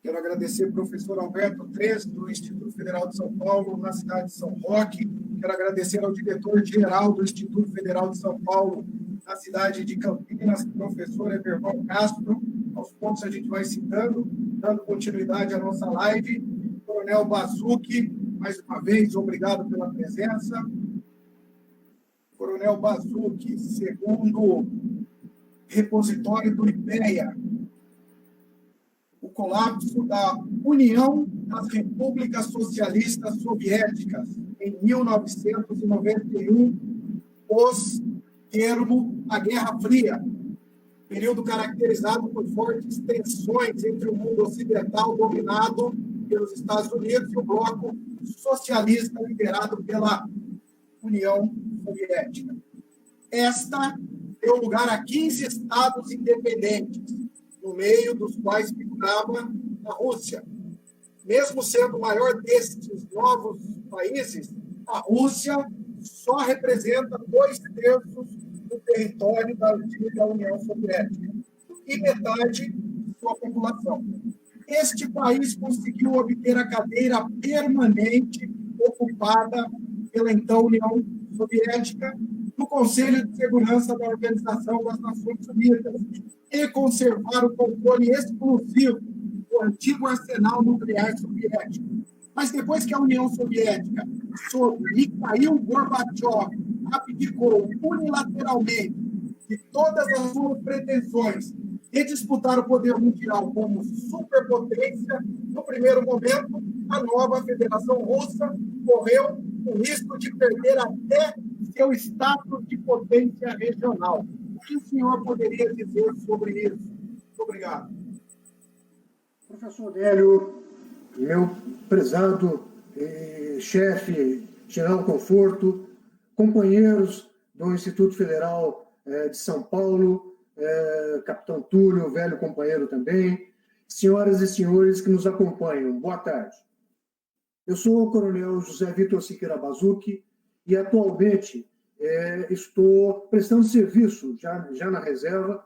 Quero agradecer ao professor Alberto Tres, do Instituto Federal de São Paulo, na cidade de São Roque. Quero agradecer ao diretor-geral do Instituto Federal de São Paulo, na cidade de Campinas, professor Everval Castro. Aos pontos a gente vai citando, dando continuidade à nossa live. Coronel Bazucchi, mais uma vez, obrigado pela presença. Coronel Bazucchi, segundo repositório do IPEA, o colapso da União das Repúblicas Socialistas Soviéticas em 1991, pôs termo à Guerra Fria, período caracterizado por fortes tensões entre o mundo ocidental dominado pelos Estados Unidos e o bloco socialista liderado pela União Soviética. Esta deu lugar a 15 estados independentes, no meio dos quais figurava a Rússia. Mesmo sendo o maior destes novos países, a Rússia só representa 2/3 do território da antiga União Soviética e metade de sua população. Este país conseguiu obter a cadeira permanente ocupada pela então União Soviética no Conselho de Segurança da Organização das Nações Unidas e conservar o controle exclusivo do antigo arsenal nuclear soviético. Mas depois que a União Soviética, sob Mikhail Gorbachev, abdicou unilateralmente de todas as suas pretensões de disputar o poder mundial como superpotência, no primeiro momento, a nova Federação Russa correu o risco de perder até seu status de potência regional. O que o senhor poderia dizer sobre isso? Muito obrigado. Professor Nélio, meu prezado chefe geral Conforto, companheiros do Instituto Federal de São Paulo, capitão Túlio, velho companheiro também, senhoras e senhores que nos acompanham, boa tarde. Eu sou o coronel José Vitor Siqueira Bazucchi e atualmente estou prestando serviço, já na reserva,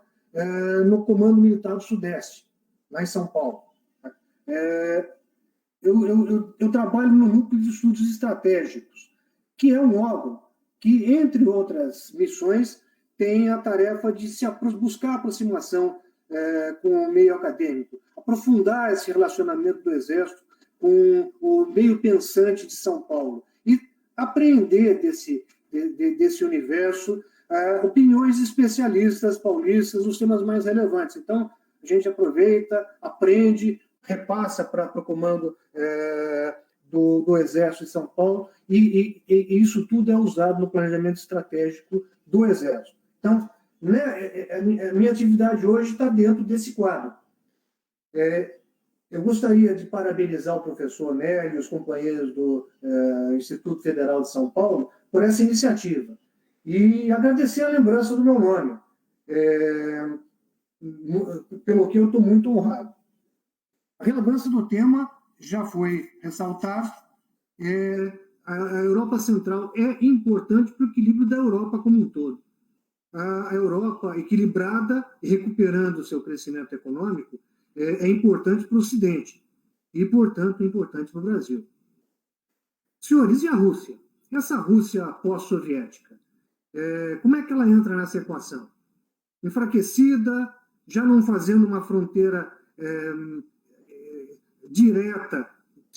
no Comando Militar do Sudeste, lá em São Paulo. Eu trabalho no Núcleo de Estudos Estratégicos, que é um órgão que, entre outras missões, tem a tarefa de buscar aproximação com o meio acadêmico, aprofundar esse relacionamento do Exército com o meio pensante de São Paulo e apreender desse universo opiniões de especialistas paulistas nos temas mais relevantes. Então, a gente aproveita, aprende, repassa para o comando do Exército de São Paulo e isso tudo é usado no planejamento estratégico do Exército. Então, a minha atividade hoje está dentro desse quadro. Eu gostaria de parabenizar o professor Nélio e os companheiros do Instituto Federal de São Paulo por essa iniciativa e agradecer a lembrança do meu nome, pelo que eu estou muito honrado. A relevância do tema já foi ressaltada. A Europa Central é importante para o equilíbrio da Europa como um todo. A Europa equilibrada e recuperando o seu crescimento econômico é importante para o Ocidente e, portanto, importante para o Brasil. Senhores, e a Rússia? Essa Rússia pós-soviética, como é que ela entra nessa equação? Enfraquecida, já não fazendo uma fronteira direta,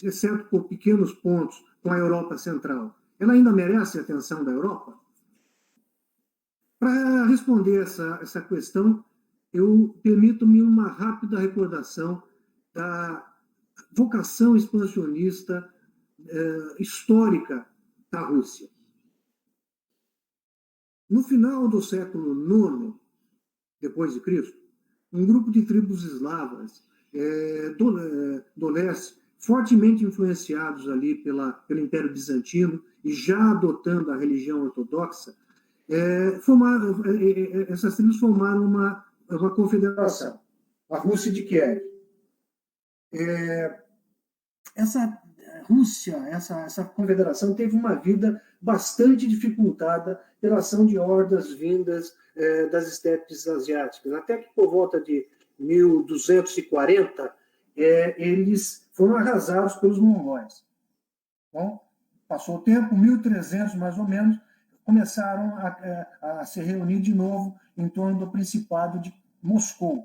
exceto por pequenos pontos, com a Europa Central. Ela ainda merece a atenção da Europa? Para responder essa questão, eu permito-me uma rápida recordação da vocação expansionista histórica da Rússia. No final do século IX, depois de Cristo, um grupo de tribos eslavas do leste, fortemente influenciados ali pelo Império Bizantino e já adotando a religião ortodoxa, essas tribos formaram uma confederação, a Rússia de Kiev. Essa Rússia, essa confederação teve uma vida bastante dificultada pela ação de hordas vindas das estepes asiáticas, até que por volta de 1240 eles foram arrasados pelos mongóis. Bom, passou o tempo, 1300 mais ou menos, começaram a se reunir de novo em torno do Principado de Moscou.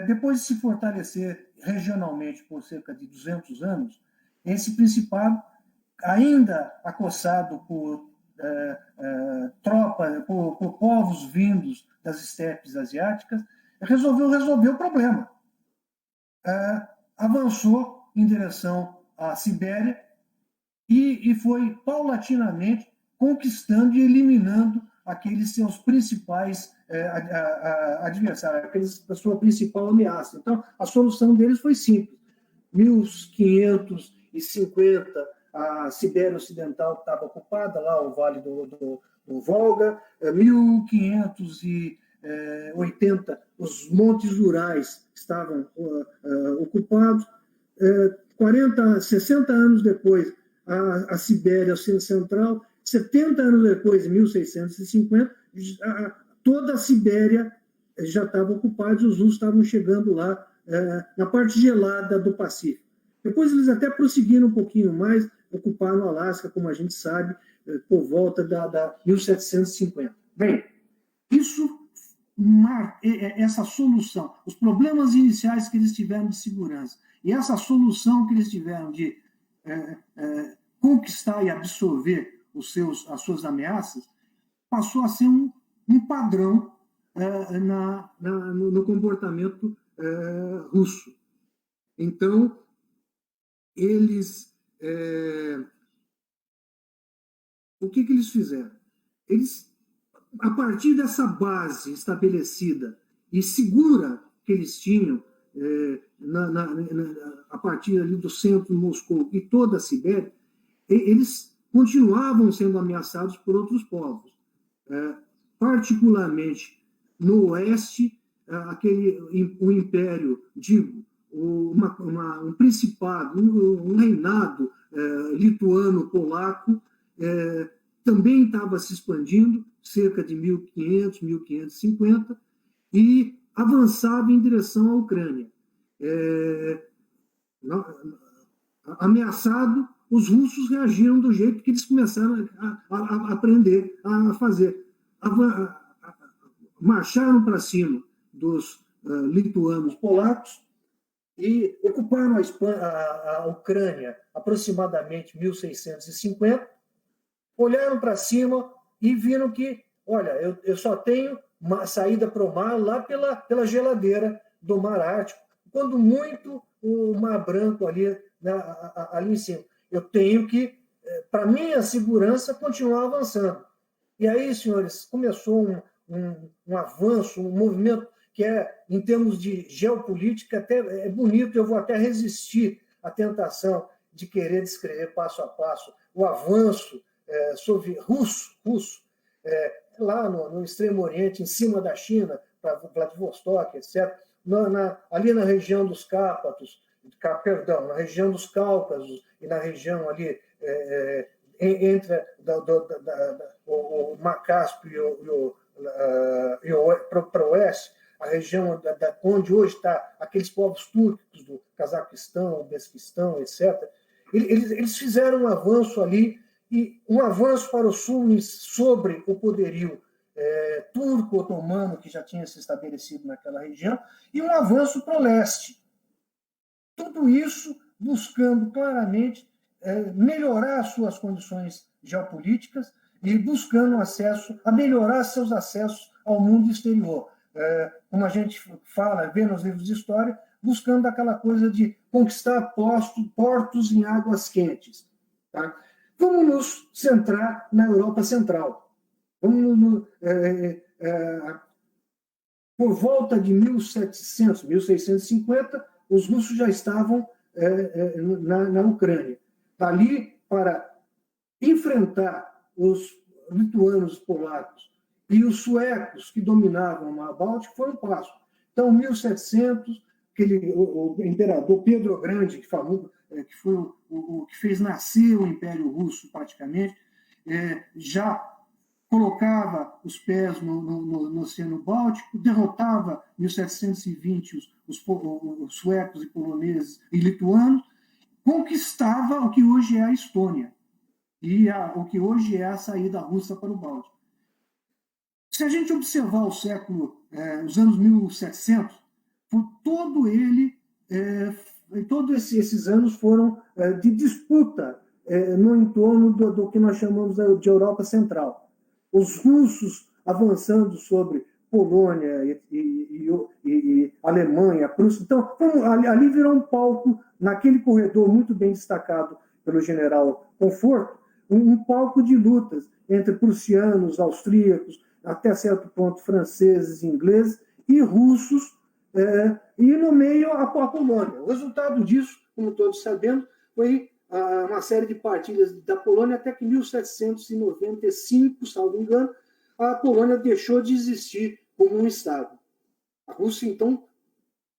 Depois de se fortalecer regionalmente por cerca de 200 anos, esse Principado, ainda acossado por por povos vindos das estepes asiáticas, resolveu resolver o problema. Avançou em direção à Sibéria e foi paulatinamente conquistando e eliminando aqueles seus principais adversários, a sua principal ameaça. Então, a solução deles foi simples. 1550, a Sibéria Ocidental estava ocupada, lá o Vale do Volga. 1580, os Montes Urais estavam ocupados. 60 anos depois, a Sibéria Central. 70 anos depois, em 1650, toda a Sibéria já estava ocupada e os russos estavam chegando lá na parte gelada do Pacífico. Depois eles até prosseguiram um pouquinho mais, ocuparam o Alasca, como a gente sabe, por volta da 1750. Bem, essa solução, os problemas iniciais que eles tiveram de segurança e essa solução que eles tiveram de conquistar e absorver as suas ameaças, passou a ser um padrão no comportamento russo. Então, eles... o que eles fizeram? Eles, a partir dessa base estabelecida e segura que eles tinham, a partir ali do centro de Moscou e toda a Sibéria, eles continuavam sendo ameaçados por outros povos, particularmente no oeste, o império, um principado, um reinado lituano-polaco, também estava se expandindo, cerca de 1500, 1550, e avançava em direção à Ucrânia. Ameaçado, os russos reagiram do jeito que eles começaram a aprender a fazer. Marcharam para cima dos lituanos polacos e ocuparam a Ucrânia aproximadamente em 1650, olharam para cima e viram que, olha, eu só tenho uma saída para o mar lá pela geladeira do Mar Ártico, quando muito o Mar Branco ali em cima. Eu tenho que, para minha segurança, continuar avançando. E aí, senhores, começou um avanço, um movimento que em termos de geopolítica, até é bonito, eu vou até resistir à tentação de querer descrever passo a passo o avanço russo, lá no Extremo Oriente, em cima da China, para Vladivostok, etc., ali na região dos Cárpatos, na região dos Cáucasos e na região ali entre o Mar Cáspio para o oeste, a região onde hoje está aqueles povos turcos do Cazaquistão, Uzbequistão, etc. Eles fizeram um avanço ali, e um avanço para o sul sobre o poderio turco-otomano que já tinha se estabelecido naquela região, e um avanço para o leste. Tudo isso buscando claramente melhorar suas condições geopolíticas e buscando melhorar seus acessos ao mundo exterior. Como a gente vê nos livros de história, buscando aquela coisa de conquistar portos em águas quentes. Tá? Vamos nos centrar na Europa Central. Por volta de 1700, 1650, os russos já estavam na Ucrânia. Ali, para enfrentar os lituanos polacos e os suecos que dominavam o Mar Báltico, foi um passo. Então, 1700, o imperador Pedro o Grande, que foi o que fez nascer o Império Russo, praticamente, já colocava os pés no Oceano Báltico, derrotava, em 1720, os suecos e poloneses e lituanos, conquistava o que hoje é a Estônia e o que hoje é a saída russa para o Báltico. Se a gente observar o século, os anos 1700, todo ele, todos esses anos foram de disputa no entorno do que nós chamamos de Europa Central. Os russos avançando sobre Polônia e Alemanha, Prússia. Então, ali virou um palco, naquele corredor muito bem destacado pelo general Comfort, um palco de lutas entre prussianos, austríacos, até certo ponto franceses, ingleses e russos, e no meio a Polônia. O resultado disso, como todos sabemos, foi uma série de partilhas da Polônia, até que em 1795, salvo engano, a Polônia deixou de existir como um Estado. A Rússia, então,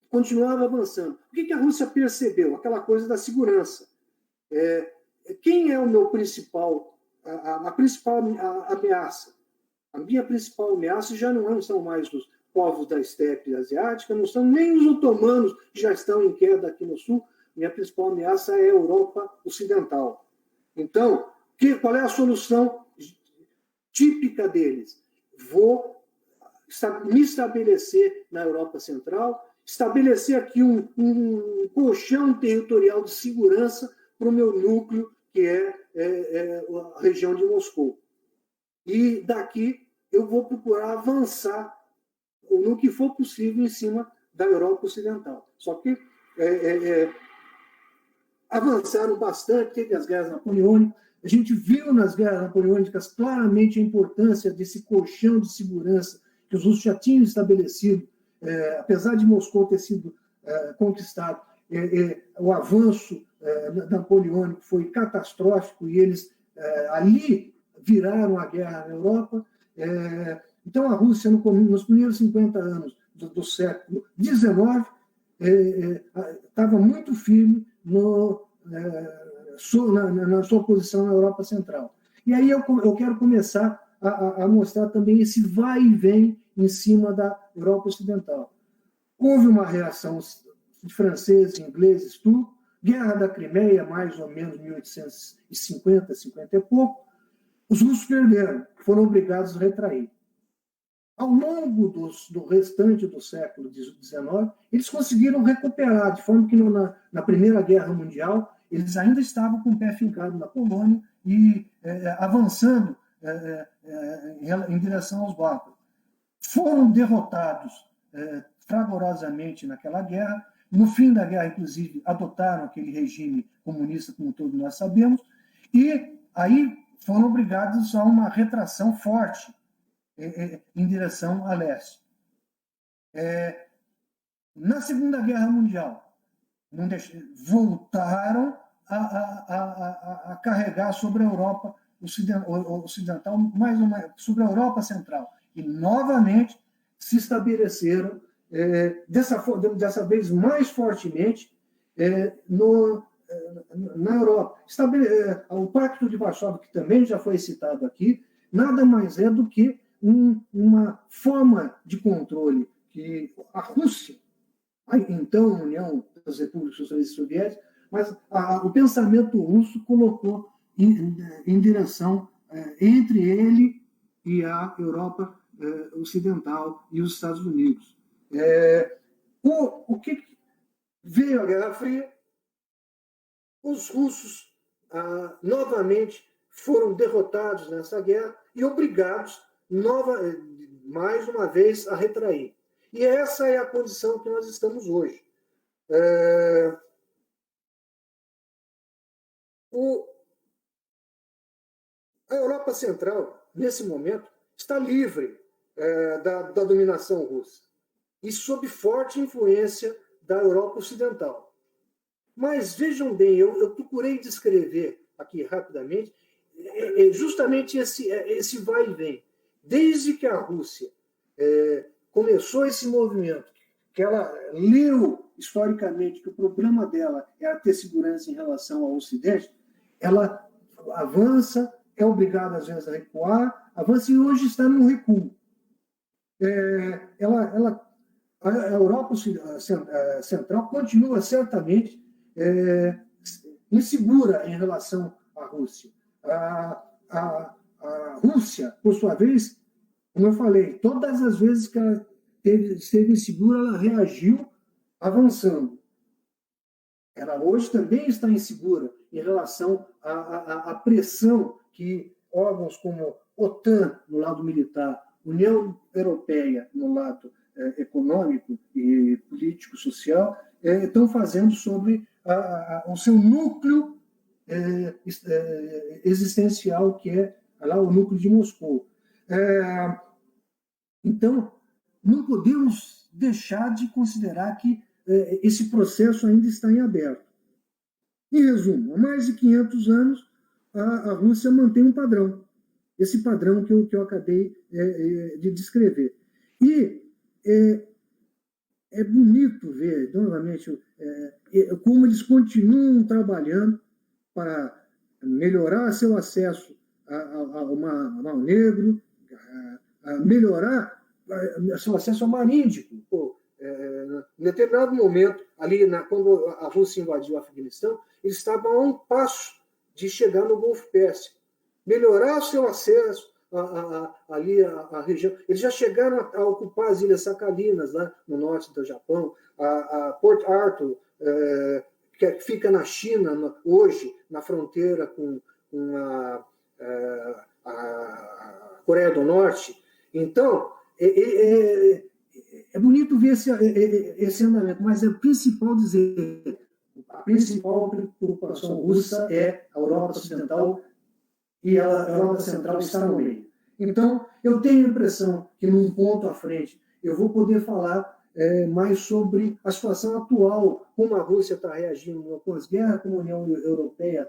continuava avançando. O que a Rússia percebeu? Aquela coisa da segurança. Quem é o meu principal, a principal ameaça? A minha principal ameaça já não são mais os povos da estepe asiática, não são nem os otomanos que já estão em queda aqui no sul. Minha principal ameaça é a Europa Ocidental. Então, qual é a solução típica deles? Vou me estabelecer na Europa Central, estabelecer aqui um colchão territorial de segurança para o meu núcleo, que é a região de Moscou. E daqui eu vou procurar avançar no que for possível em cima da Europa Ocidental. Só que avançaram bastante, teve as guerras napoleônicas. A gente viu nas guerras napoleônicas claramente a importância desse colchão de segurança que os russos já tinham estabelecido, apesar de Moscou ter sido conquistado. O avanço napoleônico foi catastrófico e eles ali viraram a guerra na Europa. Então, a Rússia, nos primeiros 50 anos do século XIX, estava muito firme na sua posição na Europa Central. E aí eu quero começar a mostrar também esse vai e vem em cima da Europa Ocidental. Houve uma reação de franceses, ingleses, turcos, Guerra da Crimeia, mais ou menos 1850, 50 e pouco, os russos perderam, foram obrigados a retrair. Ao longo do restante do século XIX, eles conseguiram recuperar, de forma que na Primeira Guerra Mundial eles ainda estavam com o pé fincado na Polônia e avançando em direção aos Balcãs. Foram derrotados fragorosamente naquela guerra. No fim da guerra, inclusive, adotaram aquele regime comunista, como todos nós sabemos, e aí foram obrigados a uma retração forte em direção a leste. Na Segunda Guerra Mundial, voltaram a carregar sobre a Europa ocidental, mais ou menos, sobre a Europa Central. E, novamente, se estabeleceram, dessa vez mais fortemente, na Europa. O Pacto de Varsóvia, que também já foi citado aqui, nada mais é do que uma forma de controle que a Rússia, a então União das Repúblicas Socialistas Soviéticas, mas o pensamento russo colocou em direção entre ele e a Europa Ocidental e os Estados Unidos. O que veio a Guerra Fria? Os russos novamente foram derrotados nessa guerra e obrigados mais uma vez a retrair. E essa é a condição que nós estamos hoje. A Europa Central, nesse momento, está livre da dominação russa e sob forte influência da Europa Ocidental. Mas vejam bem, eu procurei descrever aqui rapidamente justamente esse vai e vem. Desde que a Rússia começou esse movimento, que ela leu historicamente que o problema dela era ter segurança em relação ao Ocidente, ela avança, é obrigada às vezes a recuar, avança e hoje está no recuo. A Europa Central continua certamente insegura em relação à Rússia. A Rússia, por sua vez, como eu falei, todas as vezes que ela esteve insegura, ela reagiu avançando. Ela hoje também está insegura em relação à pressão que órgãos como OTAN, no lado militar, União Europeia, no lado econômico e político-social, estão fazendo sobre o seu núcleo existencial, que é lá o núcleo de Moscou. Então, não podemos deixar de considerar que esse processo ainda está em aberto. Em resumo, há mais de 500 anos, a Rússia mantém um padrão, esse padrão que eu acabei de descrever. E é bonito ver, novamente, como eles continuam trabalhando para melhorar seu acesso ao Mar Negro, melhorar seu acesso ao Mar Índico. Em determinado momento, ali quando a Rússia invadiu o Afeganistão, eles estavam a um passo de chegar no Golfo Pérsico. Melhorar seu acesso ali à região. Eles já chegaram a ocupar as Ilhas Sakhalinas, lá no norte do Japão, a Port Arthur, que fica na China, hoje, na fronteira com a Coreia do Norte. Então, é bonito ver esse andamento, mas a principal preocupação russa é a Europa Ocidental, e a Europa Central está no meio. Então, eu tenho a impressão que, num ponto à frente, eu vou poder falar mais sobre a situação atual, como a Rússia está reagindo no pós-guerra, como a União Europeia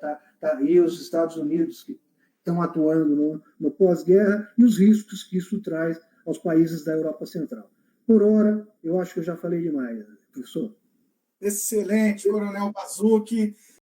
e os Estados Unidos que estão atuando no pós-guerra, e os riscos que isso traz aos países da Europa Central. Por hora, eu acho que eu já falei demais, professor. Excelente, Coronel Bazzucchi.